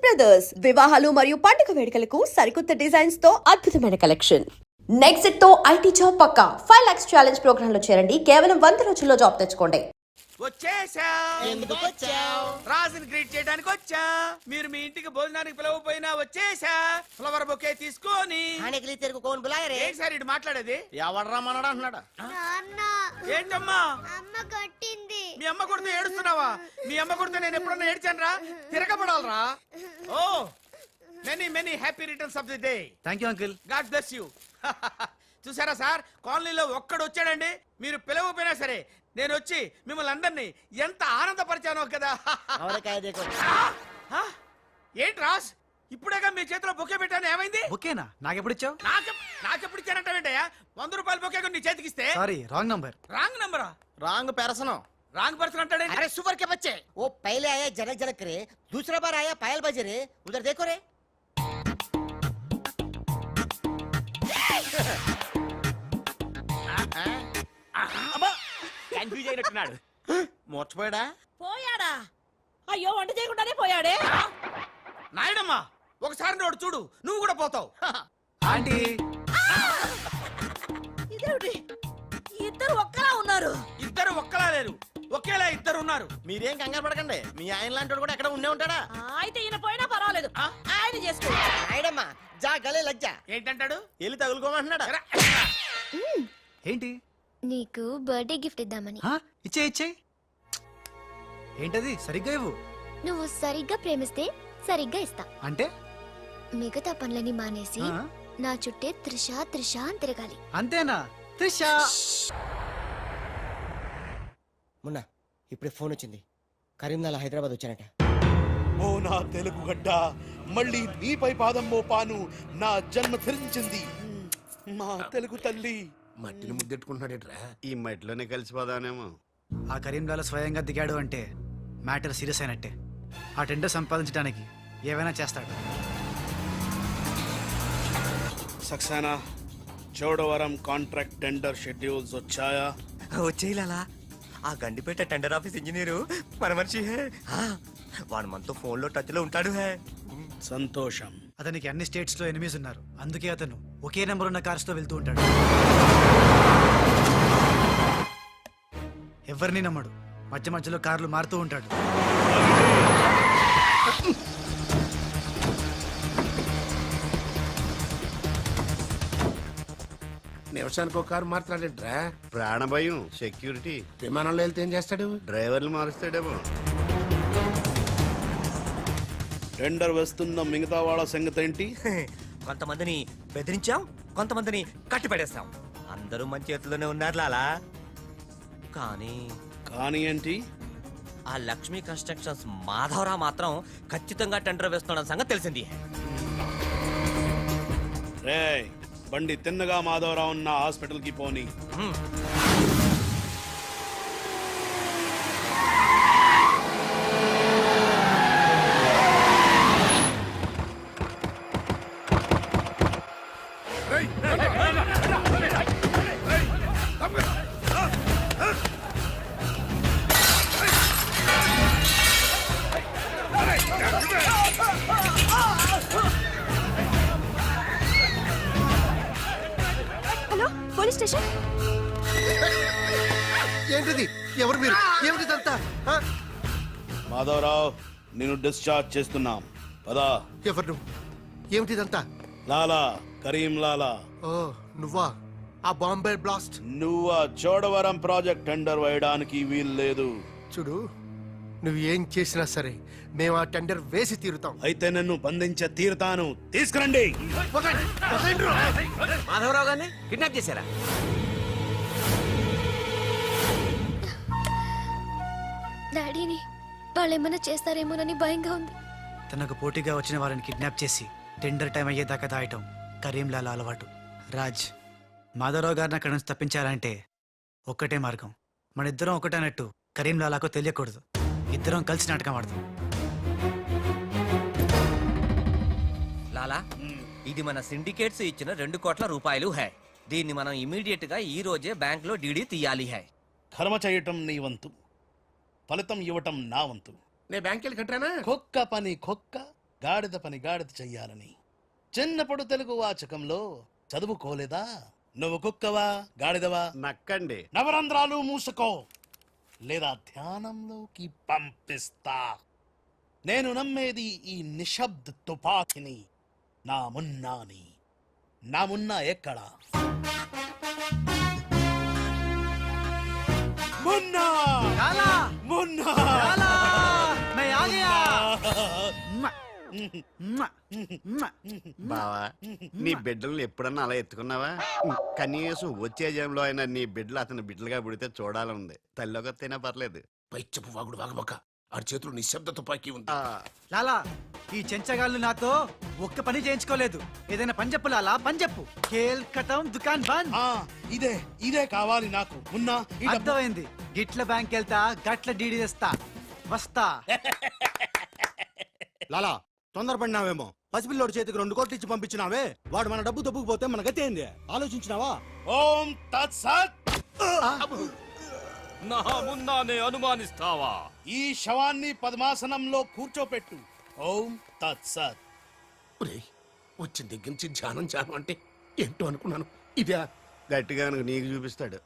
Brothers వివాహాలు మరియు పండుగ వేడుకలకు సరికొత్త డిజైన్స్ తో అద్భుతమైన కలెక్షన్. నెక్స్ట్ తో ఐటీ జాబ్ పక్కా 5 lakhs ఛాలెంజ్ ప్రోగ్రామ్ లో చేరండి. కేవలం 100 రోజుల్లో జాబ్ తెచ్చుకోండి. రాజుని గ్రీట్ చేయడానికి వచ్చా. మీరు మీ ఇంటికి భోజనానికి పిలవపోయినా వచ్చేసా. ఫ్లవర్ బొకే తీసుకొని ఏంటి సార్ ఇటు మాట్లాడేది? ఎవడరా మనడా అన్నాడా? ఏంటమ్మా అమ్మ కొట్టింది. మీ అమ్మ కొడితే ఏడుస్తున్నావా? మీ అమ్మ కొడితే నేను ఎప్పుడన్నా ఏడ్చాను రా? తిరగబడాలరా. Oh many many happy returns of the day. Thank you uncle. God bless you. చూసారా సార్, కాలనీలో ఒక్కడు వచ్చాడండి, మీరు పిలవపోయినా సరే నేను వచ్చి మిమ్మల్ని అందరినీ ఎంత ఆనందపరిచానో కదా. ఏంటి రాస్, ఇప్పుడేగా మీ చేతిలో బొకే పెట్టాను, ఏమైంది? ఓకేనా? నాకెప్పుడు ఇచ్చావు? నాకెప్పుడు ఇచ్చానంటావేంటయ్యా? 100 రూపాయల బొకే నీ చేతికిస్తే. Sorry, wrong number. రాంగ్ నంబరా? Wrong person. రాంग पर्सन अंटाडे. अरे सुपर के बच्चे, वो पहले आया जनक जनक रे, दूसरा बार आया पायल बजे रे, उधर देखो रे. కన్ఫ్యూజ్ అయినట్టున్నాడు. మర్చిపోయాడా? పోయాడా? అయ్యో, వంట చేయకుండానే పోయాడే. నాయుడమ్మా, ఒకసారి నోడు చూడు, నువ్వు కూడా పోతావు. ఆంటీ, ఇదేమిటి, ఇద్దరు ఒక్కలా ఉన్నారు. ఇద్దరు ఒక్కలా లేరు, ఒకేలా ఇద్దరు ఉన్నారు. మీరేం కంగారు పడకండి, మీ ఆయన లాంటి కూడా ఎక్కడ ఉండే ఉంటాడా? అయితే ఈయన పోయినా పర్వాలేదు, ఆయన చేసుకో. नायडम्मा जा गले लग जा. ఏంటంటాడు? వెళ్ళి తగులుకోమంటున్నాడా? ఏంటి? నీకు బర్త్డే గిఫ్ట్ ఇద్దామని. ఇచ్చే ఇచ్చే. ఏంటది? సరిగ్గా ఇవ్వు. నువ్వు సరిగ్గా ప్రేమిస్తే సరిగ్గా ఇస్తా. అంటే మిగతా పనులని మానేసి నా చుట్టే త్రిష త్రిష అని తిరగాలి. అంతేనా? త్రిషా, మొన్న ఇప్పుడే ఫోన్ వచ్చింది, కరీంనగర్ హైదరాబాద్ వచ్చానట. ఓ నా తెలుగు గడ్డ, మళ్ళీ నీపై పాదం మోపాను, నా జన్మ ధరించింది మా తెలుగు తల్లి. మట్టిని ముద్దెట్టుకుంటున్నాడేట్రా? ఈ మట్టిలోనే కలిసిపోదానేమో. ఆ కరీంలాలో స్వయంగా దిగాడు అంటే మ్యాటర్ సీరియస్ అయినట్టే. ఆ టెండర్ సంపాదించడానికి ఏవైనా చేస్తాడు. Saxena, Chodavaram contract tender schedules వచ్చాయా? వచ్చేయాలా? ఆ గండిపేట టెండర్ ఆఫీస్ ఇంజనీరు మన మనిషి హే. వాడు మనతో ఫోన్ లో టచ్ లో ఉంటాడు హే. సంతోషం. అతనికి అన్ని స్టేట్స్ లో ఎనిమీస్ ఉన్నారు, అందుకే అతను ఒకే నెంబర్ ఉన్న కార్స్ తో వెళ్తూ ఉంటాడు. ఎవరిని నమ్మడు, మధ్య మధ్యలో కార్లు మారుతూ ఉంటాడు. నిమిషానికి ఒక కారు మాట్లాడేట్రా? ప్రాణభయం, సెక్యూరిటీ. విమానంలో వెళ్తే ఏం చేస్తాడు? డ్రైవర్లు మారుస్తాడేమో. టెండర్ వేస్తున్న మిగతా వాళ్ళ సంగతి ఏంటి? కొంతమందిని బెదిరించాం, కొంతమందిని కట్టి పడేస్తాం. అందరూ మన చేతిలోనే ఉన్నారు లాలా. కానీ ఏంటి? ఆ లక్ష్మీ కన్స్ట్రక్షన్స్ మాధవరావు మాత్రం ఖచ్చితంగా టెండర్ వేస్తున్న సంగతి తెలిసింది. రేయ్, బండి తిన్నగా మాధవరావు ఉన్న హాస్పిటల్ కి పోని. Hello, police station. ఏంటిది? ఎవరు మీరు? ఏమిటిదంతా? మాధవరావు, నేను డిశ్చార్జ్ చేస్తున్నాం. పదా. ఎవరు నువ్వు? ఏమిటిదంతా? లాలా, కరీం లాలా. ఓ, నువ్వా? ఆ బాంబే బ్లాస్ట్. నువ్వు ఆ చోడవరం ప్రాజెక్ట్ టెండర్ వేయడానికి వీలు లేదు. చూడు, నువ్వు ఏం చేసినా సరే మేము ఆ టెండర్ వేసి తీరుతాం. అయితే నన్ను బంధించ తీరుతాను. తీసుకురండి. మాధవరావు గారిని కిడ్నాప్ చేశారా? డాడీని వాళ్ళు ఏమైనా చేస్తారేమోనని భయంగా ఉంది. తనకు పోటీగా వచ్చిన వారిని కిడ్నాప్ చేసి టెండర్ టైం అయ్యేదాకా దాయటం కరీంలాల అలవాటు. రాజ్, మాధవరావు గారిని అక్కడి నుంచి తప్పించాలంటే ఒక్కటే మార్గం. మన ఇద్దరం ఒకటన్నట్టు కరీంలాలాకు తెలియకూడదు. ఇద్దరం కలిసి నాటకం ఆడతాం. లాలా, ఇది మన సిండికేట్స్ ఇచ్చిన 2 కోట్ల రూపాయలు హై. దీన్ని మనం ఇమీడియట్ గా ఈ రోజే బ్యాంక్ లో డీడీ తీయాలి హై. కర్మ చేయటం నీ వంతు, ఫలితం ఇవ్వటం నా వంతు. నేను బ్యాంక్ వెళ్ళి కట్టానా? కుక్క పని కుక్క, గాడిద పని గాడిద చెయ్యాలని చిన్నప్పుడు తెలుగు వాచకంలో చదువుకోలేదా? నువ్వు కుక్కవా గాడిదవా? నక్కండి. నవరంధ్రాలు మూసుకో లేదా ధ్యానంలోకి పంపిస్తా. నేను నమ్మేది ఈ నిశ్శబ్ద తుపాకిని, నా మున్నాని. నా మున్నా ఎక్కడా? మున్నా లాలా మున్నా లాలా मैं आ गया మ్మ. బావా, నీ బిడ్డల్ని ఎప్పుడన్నా అలా ఎత్తుకున్నావా? కనీసం వచ్చే జంలో అయినా నీ బిడ్డలు అతని బిడ్డలుగా పుడితే చూడాలనుంది. తల్లికొత్తైనా పర్లేదు. పైచ్చపు వాగుడు వాగబోక. ఆడి చేతులు నిశ్శబ్ద తుపాకీ ఉంది. లాలా ఈ చెంచగాళ్ళు నాతో ఒక్క పని చేయించుకోలేదు. ఏదైనా పని చెప్పు లాలా, పని చెప్పు. కేల్ కటం దుకాన్ బంద్. ఇదే ఇదే కావాలి నాకు. మున్నా ఈ డబ్బు- అర్థమైంది. గిట్ల బ్యాంక్ వెళ్తా, గట్ల డీడీ తెస్తా, వస్తా. లాలా తొందరపడినావేమో. పసిపిల్లోడి చేతికి 2 కోట్లు ఇచ్చి పంపించినావే, వాడు మన డబ్బు దొబ్బుకుపోతే మన గతి ఏంది? ఆలోచించినావా? ఓం తత్సత్. నా మున్నానే అనుమానిస్తావా? ఈ శవాన్ని పద్మాసనంలో కూర్చోపెట్టు. ఓం తత్సత్. వచ్చిన దగ్గర నుంచి ధ్యానం ధ్యానం అంటే ఏంటో అనుకున్నాను. ఇదే గట్టిగా కనుక నీకు చూపిస్తాడు.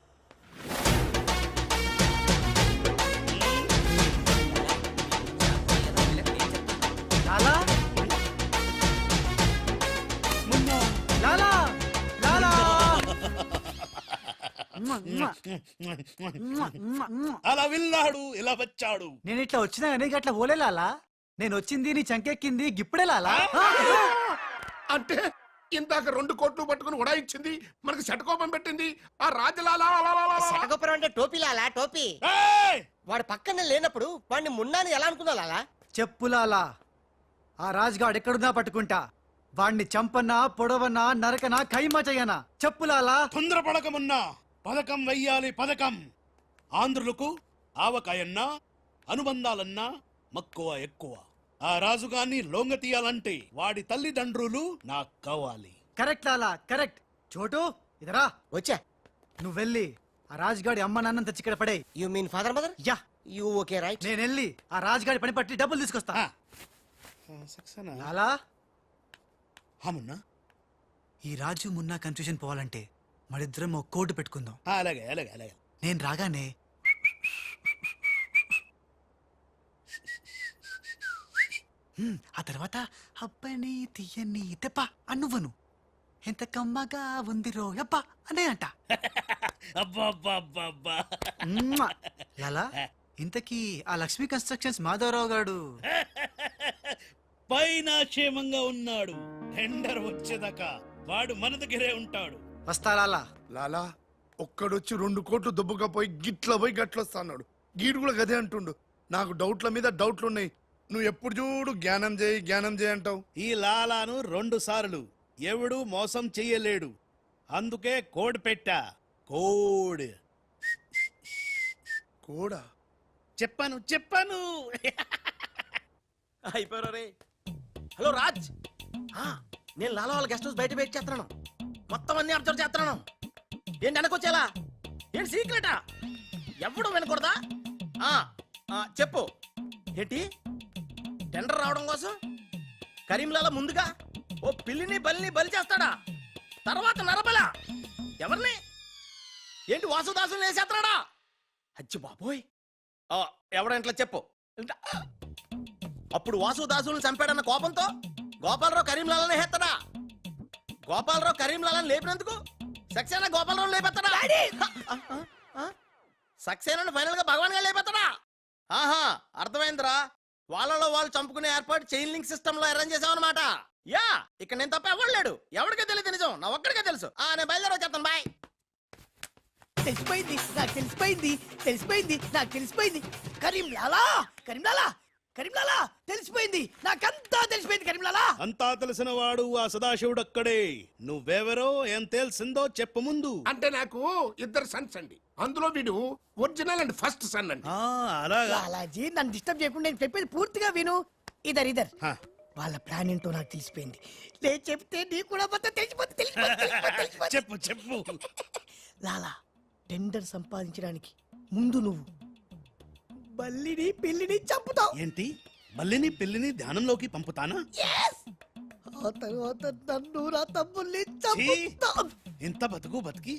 లాలా మున్నా లాలా లాలా అలా వెళ్ళాడు, ఇలా వచ్చాడు. నేను ఇట్లా వచ్చినా కానీ గట్ల పోలే లాలా. నేను వచ్చింది నీ చంకెక్కింది గిప్పుడే లాలా. అంటే ఇందాక 2 కోట్లు పట్టుకుని ఉడాయించింది, మనకు శటకోపం పెట్టింది ఆ రాజలాలా. శటగొప్పరం అంటే టోపీ లాలా, టోపీ. ఏయ్! వాడు పక్కన లేనప్పుడు వాడిని మున్నాని ఎలా అనుకున్నా లాలా? చెప్పు లాలా. ఆ రాజ్గాడ్ ఎక్కడున్నా పట్టుకుంటా. వాణ్ణి చంపనా, పొడవనా, నరకనా, ఖైమా చెయ్యనా? చెప్పు లాలా. తొందరపడకమున్నా. పథకం వెయ్యాలి, పథకం. ఆంధ్రులకు ఆవకాయన్నా అనుబంధాలన్నా మక్కువ ఎక్కువ. ఆ రాజుగాన్ని లొంగ తీయాలంటే వాడి తల్లిదండ్రులు నాకు కావాలి. కరెక్ట్ లాలా, కరెక్ట్. చోటు ఇదరా, వచ్చా. నువ్వు వెళ్ళి ఆ రాజ్గాడి అమ్మ నాన్న తెచ్చి ఇక్కడ పడే. You mean father mother? Yeah, you okay right. నేను వెళ్ళి ఆ రాజ్గాడి పని పట్టి డబ్బులు తీసుకొస్తా. లాలా, మున్నా ఈ రాజు మున్నా కన్ఫ్యూజన్ పోవాలంటే మరిద్దరం ఒక కోడ్ పెట్టుకుందాం. అలాగే అలాగే అలాగే. నేను రాగానే ఆ తర్వాత అబ్బని తీయని తెప్ప అన్నువ్వను. ఎంత కమ్మగా ఉంది రోయప్ప అనే అంట. అబ్బా మ్మ్. లాలా, ఇంతకీ ఆ లక్ష్మీ కన్స్ట్రక్షన్స్ మాధవరావు గారు పైన క్షేమంగా ఉన్నాడు. టెండర్ వచ్చేదాకా వాడు మన దగ్గరే ఉంటాడు. వస్తా లాలా. లాలా ఒక్కడొచ్చి 2 కోట్లు దొబ్బకపోయి గిట్ల పోయి గట్లొస్తాడు. గీడు కూడా గదే అంటుండు. నాకు డౌట్ల మీద డౌట్లున్నాయి. నువ్వు ఎప్పుడు చూడు జ్ఞానం చేయి జ్ఞానం చేయి అంటావు. ఈ లాలాను 2 సార్లు ఎవడు మోసం చెయ్యలేడు. అందుకే కోడ్ పెట్టా. కోడ్ కూడా చెప్పాను చెప్పాను. అయిపోయారు రే. హలో రాజ్, నేను లాలా వాళ్ళ గెస్ట్ హౌస్ బయట వెయిట్ చేస్తున్నాను. మొత్తం అన్ని అబ్జర్వ్ చేస్తున్నాను. ఏంటి అనుకోవచ్చేలా? ఏంటి సీక్రెటా? ఎవడు వినకూడదా? చెప్పు. ఏంటి టెండర్ రావడం కోసం కరీంలాలా ముందుగా ఓ పిల్లిని బలిని బలి చేస్తాడా? తర్వాత నరబల ఎవరిని? ఏంటి వాసుదాసుని వేసేస్తాడా? అచ్చి బాబోయ్, ఎవడంట్లా చెప్పు. అప్పుడు వాసుదాసుని చంపాడన్న కోపంతో గోపాలరావు కరీంలాలని హేత్తడా? గోపాలరావు కరీంలాలని లేపినందుకు సక్సేనా గోపాలరావు లేపెత్తడా? సక్సేనాను ఫైనల్ గా భగవాన్ గా లేపెత్తడా? ఆహా, అర్థమైందిరా. వాళ్ళలో వాళ్ళు చంపుకునే ఏర్పాటు చైన్ లింక్ సిస్టమ్ లో అరేంజ్ చేసామన్నమాట. యా, ఇక్కడ నేను తప్ప ఎవరు లేడు. ఎవరికే తెలియదు నిజం, నా ఒక్కడికే తెలుసు. నేను బయలుదేరి చెప్తాను. బాయ్. తెలిసిపోయింది నాకు, తెలిసిపోయింది తెలిసిపోయింది నాకు, తెలిసిపోయింది. కరీంలాలా కరీంలాలా కరీంలాలా తెలిసిపోయింది నాకంతా తెలిసిపోయింది. కరీంలాలా అంతా తెలిసిన వాడు ఆ సదాశివుడు అక్కడే. నువ్వెవరో ఏం తెలిసిందో చెప్పు ముందు. అంటే నాకు 2 సన్స్ అండి. అందులో వీడు ఒరిజినల్ అండ్ ఫస్ట్ సన్ అండి. అలాగా. లాలాజీ నన్ను డిస్టర్బ్ చేయకుండా నేను చెప్పేది పూర్తిగా విను. ఇదర్ వాళ్ళ ప్లాన్ ఏంటో నాకు తెలిసిపోయింది. నేను చెప్తే నీకు కూడా మొత్తం తెలిసిపోతుంది. చెప్పు చెప్పు. లాలా, టెండర్ సంపాదించడానికి ముందు నువ్వు బల్లిని పిల్లిని చంపుతావు. ఏంటి మళ్ళీ పెళ్లిని ధ్యానంలోకి పంపుతానా? ఆ తర్వాత నన్ను నా తమ్ముల్ని ఛీ! చంపుతా. ఇంత బతికి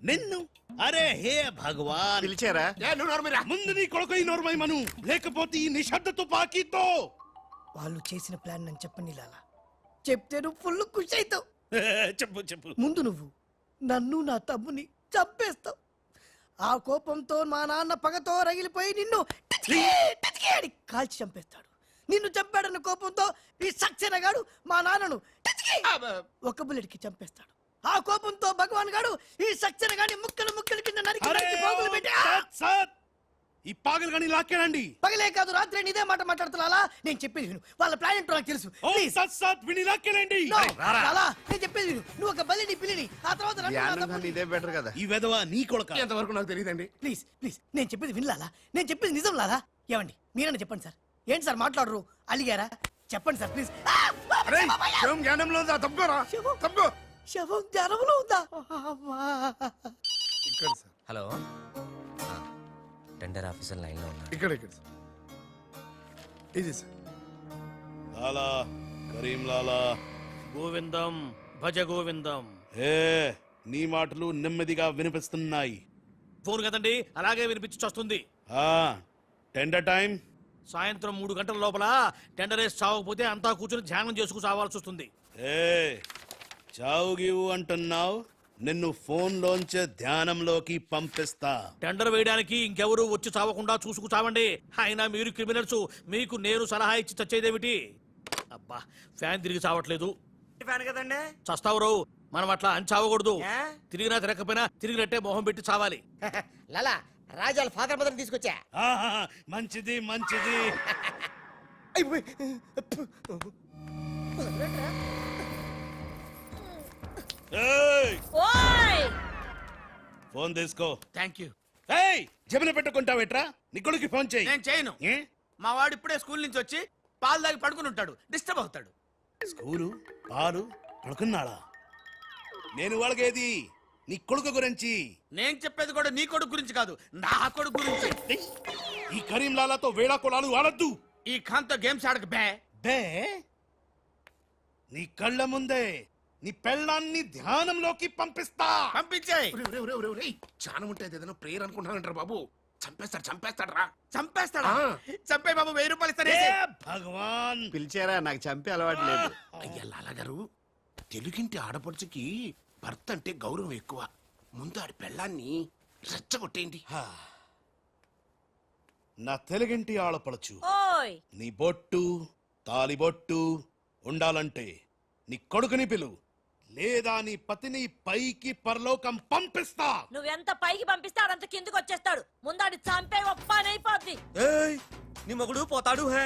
నిన్ను అరే హే భగవాన్, పిలిచారా? ముందు నీ కొడుకు ఈ నోర్మై మను, లేకపోతే ఈ నిశ్శబ్ద తుపాకీతో. వాళ్ళు చేసిన ప్లాన్ నన్ను చెప్పండి లాలా. చెప్తే నువ్వు ఫుల్ ఖుషి అవుతావు. చెప్పు చెప్పు. ముందు నువ్వు నన్ను నా తమ్ముని చంపేస్తావు. ఆ కోపంతో మా నాన్న పగతో రగిలిపోయి నిన్ను టిచ్కి టిచ్కి అని కాల్చి చంపేస్తాడు. నిన్ను చంపాడన్న కోపంతో ఈ సక్సేనా గాడు మా నాన్నను టిచ్కి ఒక బుల్లెట్కి చంపేస్తాడు. ఆ కోపంతో భగవాన్ గాడు ఈ సక్సేనా గాని ముక్కలు ముక్కలు కింద నరికి అరే నరికి పోగులు పెట్టి సత్ సత్! ఈ పాగలు కానీ లాక్కేనండి. పగలే కాదు రాత్రి ఇదే మాట మాట్లాడుతున్నా. నేను చెప్పేది విను. వాళ్ళ ప్లాన్ ఏంటో నాకు తెలుసు. ఓ Please. సత్ సత్ విని లాక్కేనండి. No. లాలా, నేను చెప్పేది విను. నువ్వు ఒక బలిని పిల్లిని ఆ తర్వాత నన్ను నా ధ్యానం తమ్ముడిని- కన్నా ఇదే బెటర్ కదా. ఈ వెధవ నీ కొడుక. ఎంతవరకు నాకు తెలియదండి. ప్లీజ్ ప్లీజ్ నేను చెప్పేది వినలాలా. నేను చెప్పేది నిజం లాలా. ఏమండి మీరన్నా చెప్పండి సార్. ఏంటి సార్ మాట్లాడరు? అలిగారా? చెప్పండి సార్ ప్లీజ్. జ్ఞానంలో తప్పుకోరా. తప్పుకో. శవం జ్వరంలో ఉందా? అమ్మా. ఇక్కడ sir, hello tender officer line లో ఉన్నారు. ఇక్కడ ఇక్కడ సార్. ఇది సార్. లాలా కరీం లాలా, గోవిందం భజ గోవిందం. హే నీ మాటలు నెమ్మదిగా వినిపిస్తున్నాయి. ఫోన్ కదండి, అలాగే వినిపించి వస్తుంది. ఆ టెండర్ టైం. సాయంత్రం 3 గంటల లోపల టెండర్ వేసి చావకపోతే అంతా కూర్చొని ధ్యానం చేసుకు చావాల్సి వస్తుంది. ఏ చావు గీవు అంటున్నావు, నిన్ను ఫోన్ లోంచే ధ్యానంలోకి పంపిస్తా. టెండర్ వేయడానికి ఇంకెవరు వచ్చి చావకుండా చూసుకు చావండి. అయినా మీరు క్రిమినల్స్, మీకు నేను సలహా ఇచ్చి చచ్చేదేమిటి? అబ్బా ఫ్యాన్ తిరిగి చావట్లేదు. ఫ్యాన్ కదండి. చస్తావు మనం అట్లా అని చావకూడదు. తిరిగినా తిరగకపోయినా తిరిగినట్టే మొహం పెట్టి చావాలి. లాలా రాజాల ఫాదర్ మదర్ తీసుకొచ్చా. ఆహా, మంచిది మంచిది. ఏయ్, ఓయ్ ఫోన్ తీసుకో. Thank you. ఏయ్ జబిన పెట్టుకుంటావేట్రా? నీ కొడుకు ఫోన్ చేయి. నేను చేయను. ఏ? మా వాడు ఇప్పుడే స్కూల్ నుంచి వచ్చి పాలు తాగి పడుకుని ఉంటాడు, డిస్టర్బ్ అవుతాడు. స్కూలు పాలు పడుకున్నాడా? నేను వాళ్ళకేది నీ కొడుకు గురించి. నేను చెప్పేది కూడా నీ కొడుకు గురించి కాదు, నా కొడుకు గురించి. ఏయ్, ఈ కరీం లాలాతో వేళా కొలాలు ఆడద్దు. ఈ ఖాన్తో గేమ్స్ ఆడక బే. బే నీ కళ్ళ ముందే నీ పెళ్ళాన్ని ధ్యానంలోకి పంపిస్తా. పంపించేయ్. చాలా ఉంటే ఏదైనా ప్రేయర్ అనుకుంటానంటారు బాబు. చంపేస్తాడు రా. చంపేస్తాడా? చంపే బాబు, 1000 రూపాయలు ఇస్తానే. ఏ భగవాన్, పిలిచారా? నాకు చంపే అలవాటు లేదు. అయ్యా లాలగారు, తెలుగింటి ఆడపడుచుకి భర్త అంటే గౌరవం ఎక్కువ. ముందు ఆడి పెళ్ళాన్ని రెచ్చగొట్టేయండి. నా తెలుగింటి ఆడపడచ్చు ఓయ్ నీ బొట్టు తాలిబొట్టు ఉండాలంటే నీ కొడుకుని పిలు, లేదా నీ పతిని పైకి పరలోకం పంపిస్తా. నువ్వెంత పైకి పంపిస్తాడంత కిందకి వచ్చేస్తాడు. ముందాడి చంపే ఒప్పనైపోద్ది. ఏయ్, నీ మొగుడు పోతాడు హే.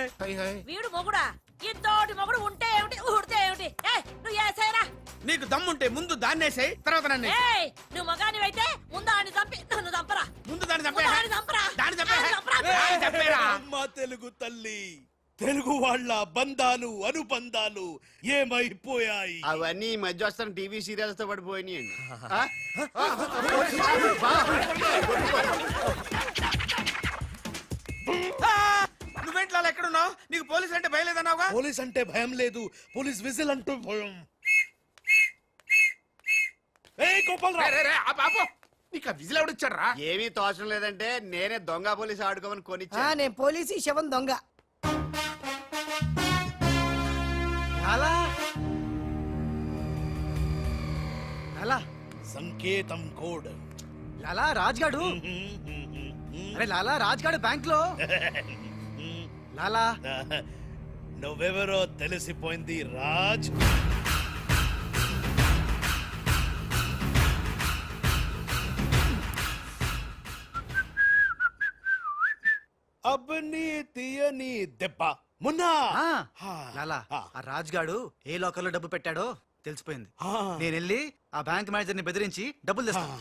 వీడు మొగుడా? ఇంతోటి మొగుడు ఉంటే ఏమిటి, ఊడితే ఏమిటి? ఏయ్ నువ్వు ఏసైనా. నీకు దమ్ముంటే ముందు దాన్నేసేయ్, తర్వాత నన్ను వేసేయ్. ఏయ్ నువ్వు మగానివైతే ముందు ఆడిని చంపి నన్ను చంపరా. ముందు దాన్ని చంపే. ముందు ఆడిని చంపరా. దాన్ని చంపే. ఆడిని చంపరా. దాన్ని చంపేరా. అమ్మ తెలుగు తల్లి, తెలుగు వాళ్ళ బంధాలు అనుబంధాలు ఏమైపోయాయి? అవన్నీ ఈ మధ్య వస్తున్న టీవీ సీరియల్స్ తో పడిపోయినాయండి. నువ్వేంట్లో ఎక్కడున్నావు? నీకు పోలీస్ అంటే భయలేదన్నావుగా. పోలీస్ అంటే భయం లేదు, పోలీస్ విజిల్ అంటూ భయం. ఏయ్ గోపాలరావు, నీకు విజిల్ ఎవడిచ్చాడు రా? ఏమీ తోచడం లేదంటే నేనే దొంగ పోలీస్ ఆడుకోమని కొనిచ్చా. నేను పోలీసు ఈ శవం దొంగ. లాలా లాలా సంకేతం కోడ్. లాలా రాజ్గాడు. అరే లాలా రాజ్గాడు బ్యాంక్ లో. లాలా నువ్వెవరో తెలిసిపోయింది రాజ్. అబ్బని తీయని దెబ్బ మున్నా. లాలా ఆ రాజ్గాడు ఏ లోకల్ లో డబ్బు పెట్టాడో తెలిసిపోయింది. ఆ. నేను వెళ్ళి ఆ బ్యాంక్ మేనేజర్ ని బెదిరించి డబ్బులు తెస్తాను.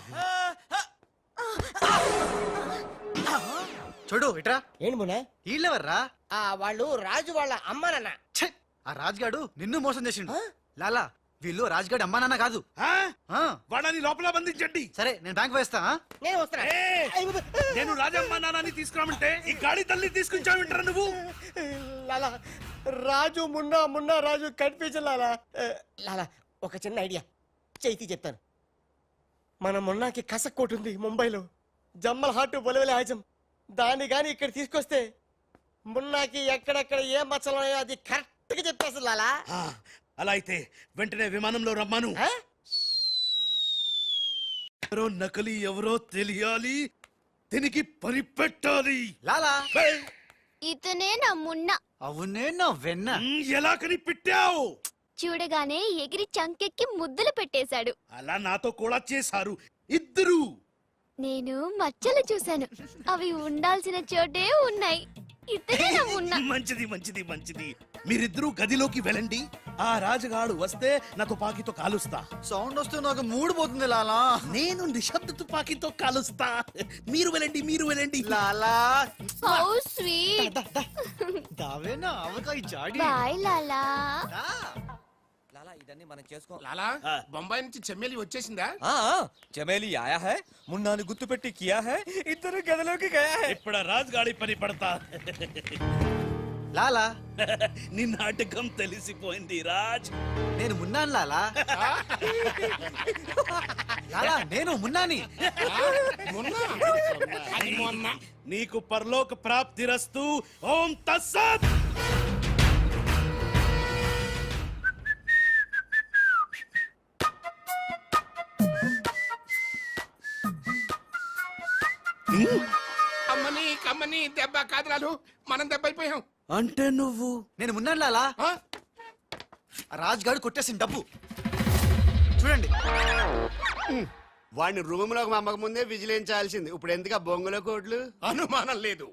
చూడు ఇట్రా. ఏంటి మున్నా? వీళ్ళెవర్రా? వాళ్ళు రాజు వాళ్ళ అమ్మనన్న. ఛే! ఆ రాజ్గాడు నిన్ను మోసం చేసిండు. లాలా వీళ్ళు రాజ్గాడి అమ్మా నాన్న కాదు. ఆ? ఆ, వాళ్ళని లోపల బంధించండి. సరే నేను బ్యాంక్ వేస్తా. ఆ? నేను వస్తున్నా. నేను రాజమ్మ నాన్నని తీసుకురామంటే ఈ గాడి తల్లి తీసుకొచ్చావింటారా నువ్వు? లాలా రాజు మున్నా రాజు కన్ఫ్యూజన్ లాలా. లాలా ఒక చిన్న ఐడియా చైతి చెప్తాను. మన మున్నాకి కసక్కోటు ఉంది ముంబైలో, జమ్మల్ హాటు బొలవెల హాజం. దాన్ని గాని ఇక్కడ తీసుకొస్తే మున్నాకి ఎక్కడెక్కడ ఏ మచ్చలు ఉన్నాయో అది కరెక్ట్ గా చెప్పేస్తుంది లాలా. ఆ, అలా అయితే వెంటనే విమానంలో రమ్మాను. ఆ? ఎవరో నకలి ఎవరో తెలియాలి, దీనికి పని పెట్టాలి. లాలా ఏయ్, ఇతనే నా మున్న. అవునే నా వెన్న. ఎలా కనిపెట్టావు? చూడగానే ఎగిరి చంకెక్కి ముద్దులు పెట్టేశాడు. అలా నాతో కూడా చేశారు ఇద్దరు. నేను మచ్చలు చూశాను, అవి ఉండాల్సిన చోటే ఉన్నాయి. ఇతనే నా మున్న. మంచిది మంచిది మంచిది. మీరిద్దరూ గదిలోకి వెళ్ళండి. ఆ రాజుగాడు వస్తే నా తుపాకీతో కాలుస్తా. సౌండ్ వస్తే నాకు మూడు పోతుంది లాలా. నేను నిశ్శబ్ద తుపాకీతో కాలుస్తా. మీరు వెళ్ళండి. లాలా how sweet. దావేనా avakaya Jadi. Bye లాలా. లాలా ఇదన్నీ మనం చేసుకో. లాలా బొంబాయి నుంచి చెమ్మేలి వచ్చేసిందా? చమేలి ఆయా హై, మున్నాని గుర్తు పెట్టి కియా హై, ఇద్దరు గదిలోకి గయా హై. ఇప్పుడు రాజుగాడి పని పడతా. లాలా నీ నాటకం తెలిసిపోయింది రాజ్. నేను మున్నాను లాలా. లాలా నేను మున్నాని. నీకు పరలోక ప్రాప్తిరస్తు. ఓం తస్సత్. అమ్మని కమ్మని దెబ్బ కాదురాలు, మనం దెబ్బ అయిపోయాం. అంటే నువ్వు నేను మున్నాను లాలా. ఆ? రాజ్గాడు కొట్టేసిన డబ్బు చూడండి. వాడిని రూమ్ లోకి మమ్మక ముందే విజిలించాల్సింది. ఇప్పుడు ఎందుకు ఆ బొంగుల కోట్లు? అనుమానం లేదు.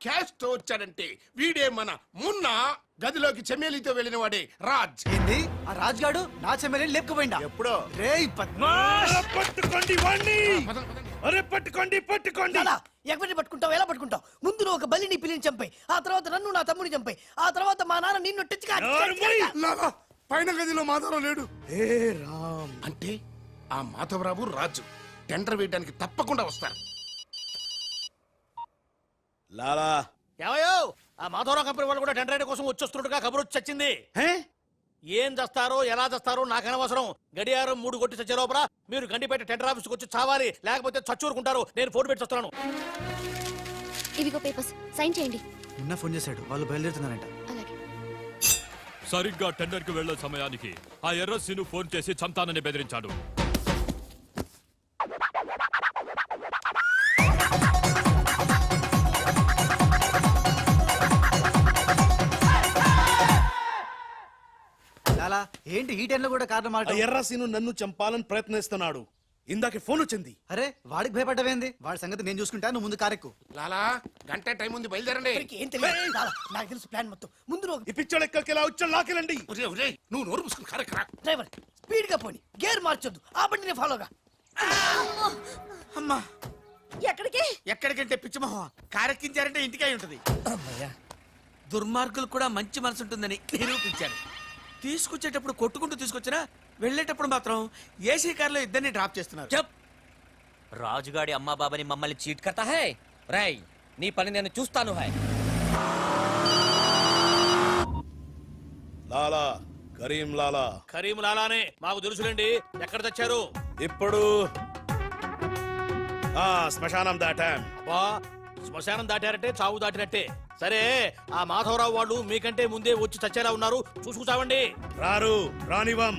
క్యాష్ తో వచ్చాడంటే వీడే మన మున్న. గదిలోకి చెమ్మేలితో వెళ్ళిన వాడే రాజ్. ఏంది ఆ రాజ్గాడు నా చెమ్మెల్ని లేపుకుపోయిందా? ఎప్పుడో రేయ్ పద్మాష్. పట్టుకోండి వాణ్ణి. అరే పట్టుకోండి. లాలా ఎవరిని పట్టుకుంటావు, ఎలా పట్టుకుంటావు? ముందు నువ్వు ఒక బలిని పిల్లిని చంపాయి, ఆ తర్వాత నన్ను నా తమ్ముని చంపాయి, ఆ తర్వాత మా నాన్న నిన్ను లాలా, పైన గదిలో మాధవరావు లేడు. హే రామ్. అంటే ఆ మాధవరావు రాజు టెండర్ వేయడానికి తప్పకుండా వస్తారు. లాలా ఏమయ్యో ఆ మాధవరావు కంపెనీ వాళ్ళు కూడా టెండర్ కోసం వచ్చేస్తున్నట్టుగా కబురు వచ్చి చచ్చింది. హే ఏం చేస్తారో ఎలా చేస్తారో నాకు అనవసరం. గడియారం 3 కొట్టి చచ్చే లోపల మీరు గండిపేట టెండర్ ఆఫీస్కి వచ్చి చావాలి, లేకపోతే చచ్చూరుకుంటారు. నేను ఫోన్ పెట్టి వస్తున్నాను. ఇవిగో పేపర్స్, సైన్ చేయండి. నిన్న ఫోన్ చేశాడు, వాళ్ళు బయలుదేరుతున్నారంట. అలాగే. సరిగ్గా టెండర్ కి వెళ్లే సమయానికి ఆ ఎర్రస్సీను ఫోన్ చేసి చంతానని బెదిరించాడు. లాలా ఏంటి ఈ టైంలో కూడా కారణం ఆ మాట? ఎర్రసీను నన్ను చంపాలని ప్రయత్నిస్తున్నాడు. ఇందాకే ఫోన్ వచ్చింది. అరే వాడికి భయపడ్డవేంది? వాడి సంగతి నేను చూసుకుంటా, నువ్వు ముందు కారెక్కు. లాలా గంట టైం ఉంది, బయలుదేరండి. ఏం తెలియదు లాలా, నాకు తెలుసు ప్లాన్ మొత్తం. ముందు నువ్వు ఈ పిచ్చోడు ఎక్కడికి ఎలా వచ్చాడు లాకెళ్ళండి. నువ్వు నోరు పుసుకుని కరెక్ట్. డ్రైవర్ స్పీడ్ గా పోని, గేర్ మార్చొద్దు, ఆ బండిని ఫాలోగా. అమ్మా ఎక్కడికి? ఎక్కడికంటే పిచ్చిమోహం కారెక్కించారంటే ఇంటికి అయి ఉంటది. దుర్మార్గులు కూడా మంచి మనసు ఉంటుందని నిరూపించారు. తీసుకొచ్చేటప్పుడు కొట్టుకుంటూ తీసుకొచ్చినా వెళ్ళేటప్పుడు మాత్రం ఏసీ కార్లో ఇద్దరిని డ్రాప్ చేస్తున్నారు. చెప్ రాజుగాడి అమ్మా బాబాని మమ్మల్ని చీట్ కర్తా హై. రై నీ పని నేను చూస్తాను హై. లాలా కరీం లాలా. కరీం లాలానే మాకు తెలుసులేండి. ఎక్కడ తెచ్చారు? ఇప్పుడు శ్మశానం దాటాం. అబ్బా శ్మశానం దాటారంటే చావు దాటినట్టే. సరే ఆ మాధవరావు వాళ్ళు మీకంటే ముందే వచ్చి చచ్చేలా ఉన్నారు, చూసుకుచావండి. రానివం.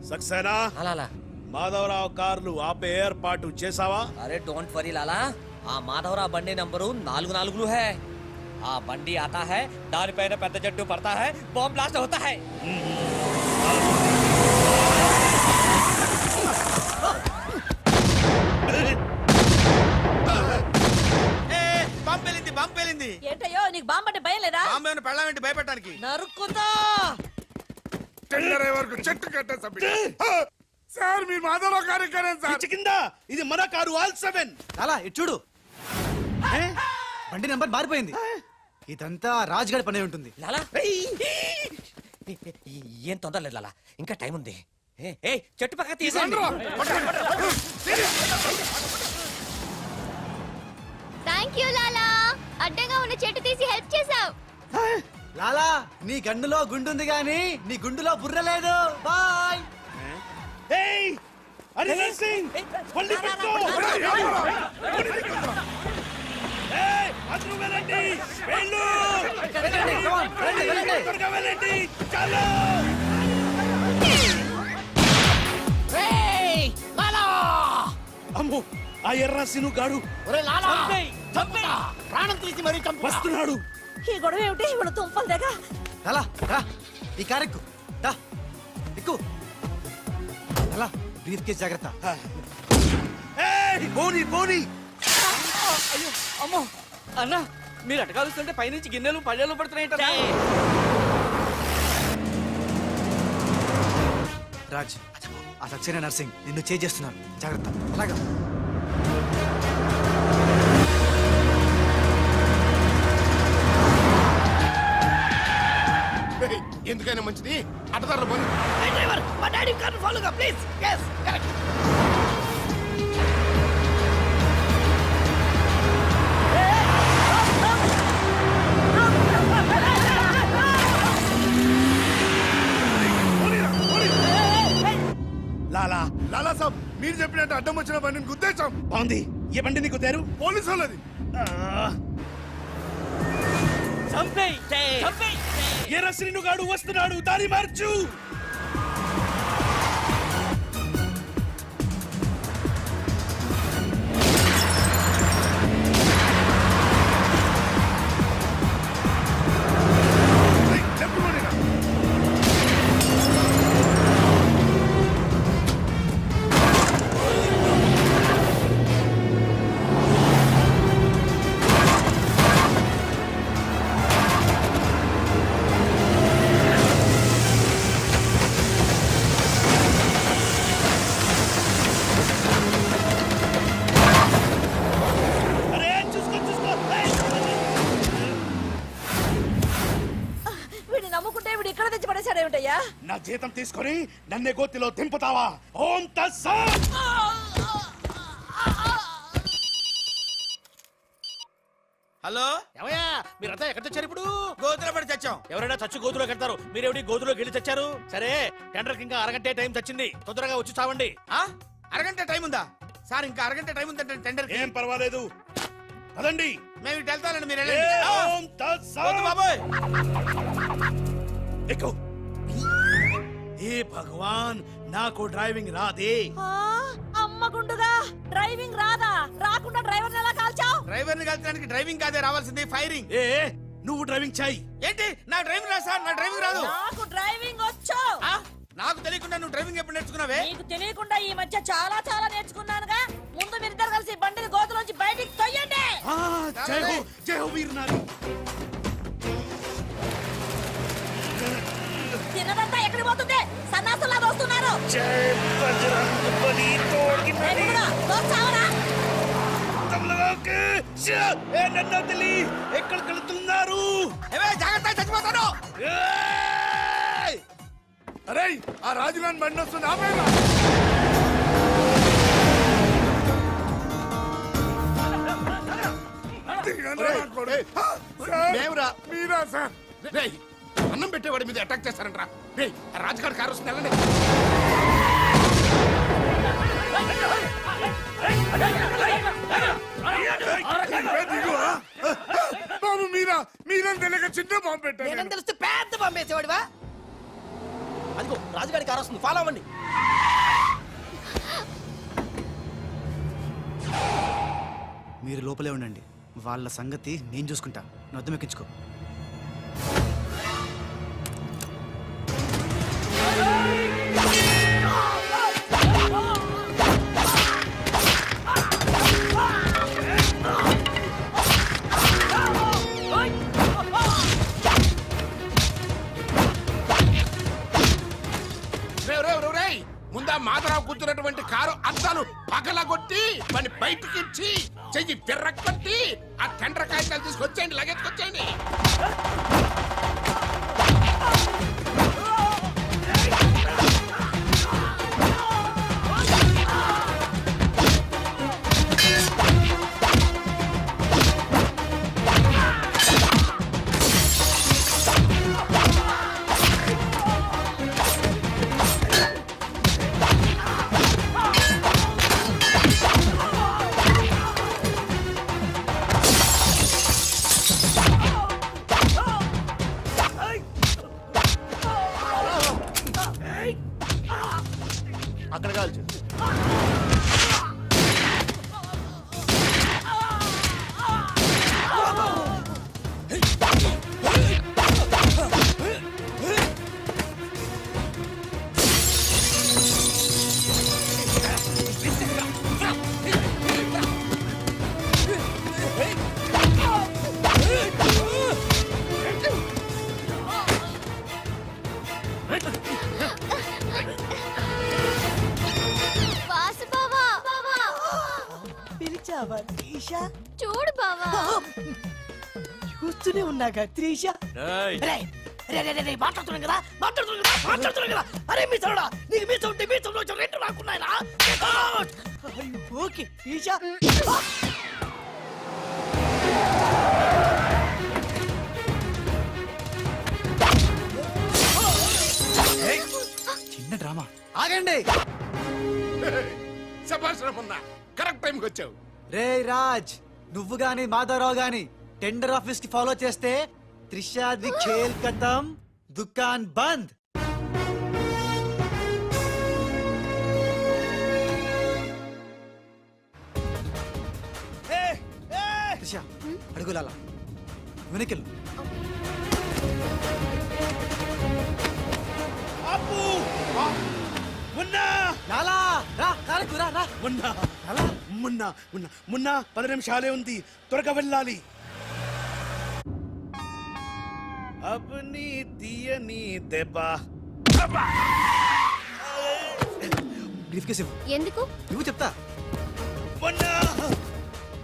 సక్సేనా అలాలా మాధవరావు కార్లు ఆపే ఏర్పాటు చేసావా? అరే డోంట్ వరీ లాలా, ఆ మాధవరావు బండి నంబరు 44 హై. ఆ బండి ఆతా హై, దానిపైన పెద్ద జట్టు పడతా హై, బాంబ్ బ్లాస్ట్ అవుతా హై. పంపేలింది. ఏంటయ్యో నీకు బాంబంటే భయం లేదా? బాంబేను పెళ్ళామేంటి భయపెట్టడానికి? నరుక్కుతా. టెండర్ అయ్యే వరకు చెట్టు కట్టేసాం. సార్ మీ మాధవరావు కార్యక్రమం సార్. పిచ్చి కింద ఇది మన కారు ఆల్-7. లాలా ఇటు చూడు, బండి నెంబర్ మారిపోయింది. ఇదంతా రాజ్గాడి పనే ఉంటుంది. లాలా ఏం తొందర లేదు లాలా, ఇంకా టైం ఉంది. ఏ చెట్టు పక్క తీసేయండి. థ్యాంక్ యూ లాలా, అడ్డంగా ఉన్న చెట్టు తీసి హెల్ప్ చేసావు. లాలా నీ గండులో గుండుంది గాని నీ గుండులో బుర్ర లేదు. బాయ్. ఏయ్ హరిహర్ సింగ్ బండి పెట్టు. ఏయ్ అందరూ వెళ్ళండి, వెళ్ళు. త్వరగా వెళ్ళండి, చాలు. అమ్మో ఆ ఎర్రసిను గాడు ప్రాణం తీసి మరీ చంపు. వస్తున్నాడు. ఈ గొడవ ఏమిటి ఇవాళ తుంపలు దగ్గర లాలా రా, ఈ కార్ ఎక్కు. దా ఎక్కు. లాలా బ్రీఫ్ కేస్ జాగ్రత్త. ఏయ్ పోనీ పోనీ. అమ్మో అన్న, మీరు అటకాలుస్తుంటే పైనుంచి గిన్నెలు పళ్ళెలు పడుతున్నాయి. రాజ్, ఆ సక్సేనా నర్సింగ్ నిన్ను చేస్తున్నాను, జాగ్రత్త. అలాగా ఎందుకైనా మంచిది అడ్డదారులు బంద్. డ్రైవర్ మా డాడీ కార్ ఫాలోగా ప్లీజ్. yes correct. లాలా లాలా సాబ్, మీరు చెప్పినట్టు అడ్డం వచ్చిన బండిని గుద్దేశాం. బాగుంది. ఏ బండిని గుద్దారు? పోలీసు వాళ్ళది. ఎర్రసిను గాడు వస్తున్నాడు, దారి మార్చు. వీడిని నమ్ముకుంటే వీడు ఇక్కడ తెచ్చి పడేశాడేమిటయ్యా? నా జీతం తీసుకొని నన్నే గోతిలో దింపుతావా? ఓం తస్సత్. హలో, ఏమయ్యా మీరంతా ఎక్కడ తెచ్చారు ఇప్పుడు? గోతులో పడి తెచ్చాం. ఎవరైనా చచ్చి గోతులో కడతారు, మీరేమిటి గోతులో గెలి చచ్చారు? సరే టెండర్ ఇంకా అరగంటే టైం చచ్చింది, తొందరగా వచ్చి చావండి. ఆ? అరగంట టైం ఉందా సార్? ఇంకా అరగంట టైం ఉందంటే టెండర్. ఏం పర్వాలేదు, పదండి. మేము ఇటు వెళ్తానండి, మీరు ఏ వెళ్ళండి. ఓం తస్సత్. వద్దు బాబోయ్. ఎక్కు. ఏ భగవాన్, నాకు డ్రైవింగ్ రాదే. ఆ, అమ్మ గుండుగా డ్రైవింగ్ రాదా? రాకుండా డ్రైవర్ ఎలా కాల్చావు? డ్రైవర్ ని కలిసడానికి డ్రైవింగ్ కాదే రావాల్సింది, ఫైరింగ్. ఏ నువ్వు డ్రైవింగ్ చేయి. ఏంటి నా డ్రైవింగ్ రాదు సార్, నా డ్రైవింగ్ రాదు. నాకు డ్రైవింగ్ వచ్చు. ఆ? నాకు తెలియకుండా నువ్వు డ్రైవింగ్ ఎప్పుడు నేర్చుకున్నావే? నీకు తెలియకుండా ఈ మధ్య చాలా చాలా నేర్చుకున్నానుగా. ముందు మీరిద్దరు కలిసి బండిని గోతులోంచి బయటికి తొయ్యండి. ఆ, జై హో వీర్ నారి. తిన్నదంతా ఎక్కడికి పోతుంది? సన్నాసులా వస్తున్నారు. జై బజరంగ్ బలి తోడ్కి నది. చావరా? తమలవాకే ఏ నన్ను వదిలి ఎక్కడికి వెళ్తున్నారు? ఏవే, జాగ్రత్త, చచ్చిపోతాను. ఏయ్! అరే ఆ రాజుగాని బండి వస్తుంది, ఆపేనా? మేమురా. మీరా సార్? రేయ్, అన్నం పెట్టేవాడి మీద అటాక్ చేస్తారంట్రా. రేయ్, ఆ రాజుగారి కారు వస్తుంది, వెళ్ళండి. బాబు మీరా? మీరని తెలియక చిన్న బాంబు పెట్టాను. నేనేం తెలిస్తే పెద్ద పంపేసేవాడివా? అదిగో రాజుగారి కారు వస్తుంది, ఫాలో అవ్వండి. మీరు లోపలే ఉండండి, వాళ్ళ సంగతి నేను చూసుకుంటా. నొద్దం ఎక్కించుకో. ముందా మాధరావు కూర్చున్నటువంటి కారు అద్దాలు పగలగొట్టి వాడిని బయటికి ఇచ్చి చెయ్యి తిర్రకొట్టి ఆ టెండర్ కాగితాలు తీసుకొచ్చేయండి, లగెత్తుకొచ్చేయండి. వాసు బావా పిలిచావా త్రీషా? చూడు బావా. చూస్తూనే ఉన్నాగా త్రీషా. మాట్లాడుతున్నాను కదా. అరే మీ సౌడా, నీకు మీ సౌండ్ మీ సౌండ్ వచ్చి రెండు నాకున్నాయిరా. ఓకే త్రీషా. చిన్న డ్రామా. ఆగండి. శభాష్ కరెక్ట్ టైంకి వచ్చావు. రే రాజ్, నువ్వు గాని మాధవరావు గాని టెండర్ ఆఫీస్ కి ఫాలో చేస్తే త్రిషాది ఖేల్ ఖతం, దుకాన్ బంద్. త్రిష అడుగులాల వెనకెళ్ళు. అప్పు మున్నా లాలా రా, కారకు రా, రా. మున్నా లాలా, మున్నా మున్నా మున్నా 10 నిమిషాలే ఉంది, త్వరగా వెళ్ళాలి. అబ్ని తీయని దెబ్బ. బ్రీఫ్ కేసు ఇవ్వు. ఎందుకు? నువ్వు చెప్తా. మున్నా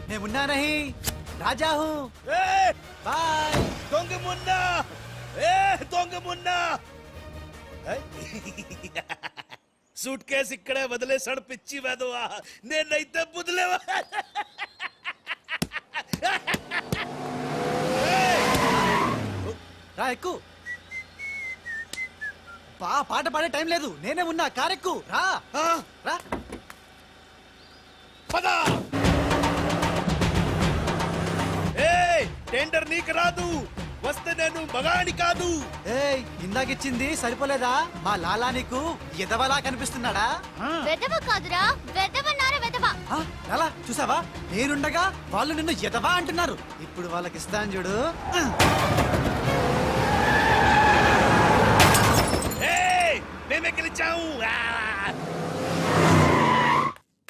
నేను మున్నా నహీ, రాజా హూ. బాయ్. దొంగ మున్నా, దొంగ మున్నా. సూట్ కేసు ఇక్కడే వదిలేసాడు పిచ్చి వెదవా. నేనైతే బుదిలేవా. రా ఎక్కు. పాట పాడే టైం లేదు, నేనే ఉన్నా. కారెక్కు రా, రా. పద. టెండర్ నీకు రాదు, వస్తే నేను మగాని కాదు. ఏయ్, ఇందాకిచ్చింది సరిపోలేదా? మా లాలా నీకు ఎదవలా కనిపిస్తున్నాడా? వెదవ కాదురా, వెదవన్నారా వెదవ. ఆ, లాలా చూసావా, నేనుండగా వాళ్ళు నిన్ను ఎదవా అంటున్నారు. ఇప్పుడు వాళ్ళకి ఇస్తాను చూడు. మేమే గెలిచాము.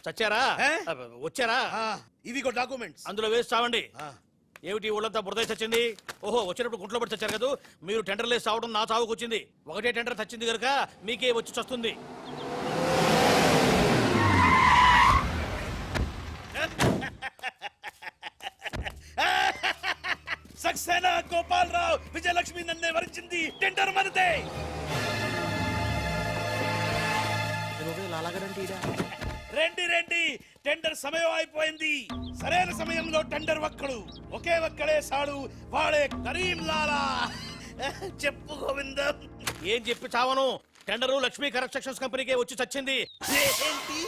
చచ్చారా? వచ్చారా? ఇవిగో డాక్యుమెంట్స్. అందులో వేసి చావండి. ఏమిటి ఊళ్ళంతా బురద చచ్చింది? ఓహో, వచ్చినప్పుడు గుంట్లో పడి చచ్చారు కదా. మీరు టెండర్ లేసి చావడం నా చావుకు వచ్చింది. ఒకటే టెండర్ చచ్చింది కనుక మీకే వచ్చి చస్తుంది. సక్సేనా, గోపాలరావు, విజయలక్ష్మి నన్నే వరించింది. టెండర్ మనదే. రండి రండి, టెండర్ సమయం అయిపోయింది. సరైన సమయంలో టెండర్ ఒక్కడు, ఒకే ఒక్కడే సాడు, వాడే కరీం లాలా. చెప్పు గోవిందం. ఏం చెప్పి చావను? టెండరు లక్ష్మీ కన్స్ట్రక్షన్స్ కంపెనీకే వచ్చి చచ్చింది. ఏంటి?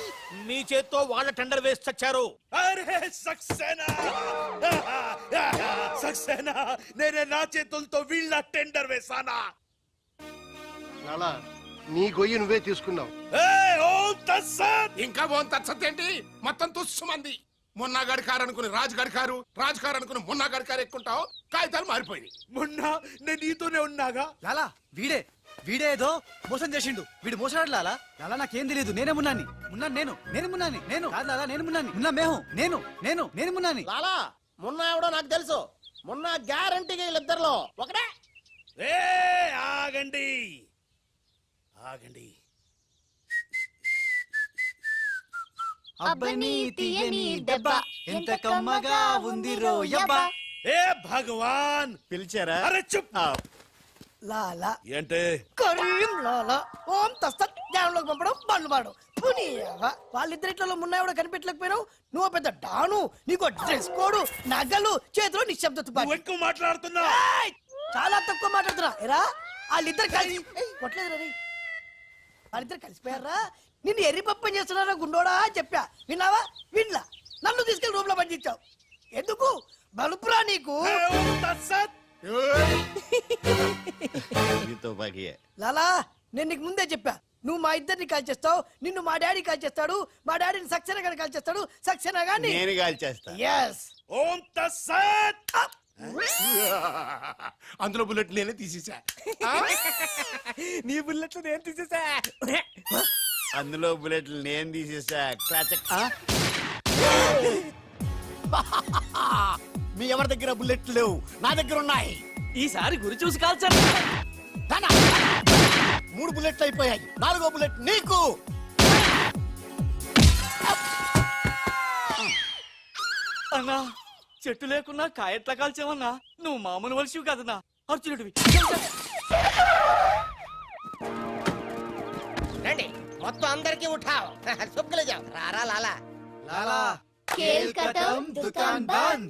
మీ చేత్తో వాళ్ళ టెండర్ వేసి చచ్చారు. అరే సక్సేనా, సక్సేనా, నేనే నా చేతులతో వీళ్ళ టెండర్ వేసానా? లాలా, నీ గొయ్యి నువ్వే తీసుకున్నావు. ఇంకా ఓం తత్సత్ ఏంటి? మొత్తం తుస్సుమంది. మున్నాగాడి కారు అనుకుని రాజుగాడి కారు, రాజుగారు అనుకుని మున్నాగాడి కారు ఎక్కుంటావు. కాగితాలు మారిపోయింది. మున్నా, నేను నీతోనే ఉన్నాగా. లాలా వీడే ఏదో మోసం చేసిండు. వీడు మోసడాడు లాలా. లాలా నాకేం తెలియదు, నేనే మున్నాని. నేను మున్నాని. నేను కాదు లాలా, నేను మున్నాని. మున్నా మేహు, నేను మున్నాని. లాలా, మొన్న ఎవడో నాకు తెలుసు. మొన్న గ్యారంటీగా వీళ్ళిద్దరిలో ఒకటే. ఆగండి ఆగండి. అబ్బని తీయని దెబ్బ, ఎంత కమ్మగా ఉంది రోయబ్బా. ఏ భగవాన్, పిలిచారా? అరే చుప్. లాలా ఏంటే? కరీం లాలా ఓం తస్తత్ జ్ఞానంలోకి పంపడం బండ్లు పాడు. వాళ్ళిద్దరిట్లో మున్నాయి కనిపెట్టలేకపోయినావు. నువ్వు పెద్ద డాను, నీకు డ్రెస్ కోడు, నగలు, చేతిలో నిశ్శబ్ద తుపాకీ. నువ్వు ఎక్కువ మాట్లాడుతున్నా. ఏయ్! చాలా తక్కువ మాట్లాడుతున్నా. ఎరా వాళ్ళిద్దరు కలిసి కొట్టలేదు రీ. వాళ్ళిద్దరు కలిసిపోయారా? నిన్ను ఎర్రి పప్పని చేస్తున్నారా గుండోడా అని చెప్పా. విన్నావా? వినలా. నన్ను తీసుకెళ్లి రూమ్ లో పండించావు. ఎందుకు? బలుపురా నీకు. లాలా, నేను నీకు ముందే చెప్పా, నువ్వు మా ఇద్దరిని కాల్ చేస్తావు, నిన్ను మా డాడీ కాల్ చేస్తాడు, మా డాడీని సక్సేనా గారిని కాల్ చేస్తాడు, సక్సేనా గారిని నేను కాల్ చేస్తా. yes. ఓం తత్సత్. అందులో బుల్లెట్ నేనే తీసేసా. నీ బుల్లెట్లు నేను తీసేసా. అందులో బుల్లెట్లు నేను తీసేసా. క్లాచక్. మీ ఎవరి దగ్గర బుల్లెట్లు లేవు, నా దగ్గర ఉన్నాయి. ఈసారి గురి చూసి కాల్చారు. 3 బుల్లెట్లు అయిపోయాయి. 4వ బుల్లెట్ నీకు. అన్నా చెట్టు లేకున్నా కాయట్లా కాల్చావన్నా. నువ్వు మామూలు వలసివి కదన్నా, అర్జునుడివి. రండి మొత్తం అందరికీ ఉఠావ్. సుబ్బులు రారా లాలా. లాలా ఖేల్ ఖతం, దుకాన్ బంద్.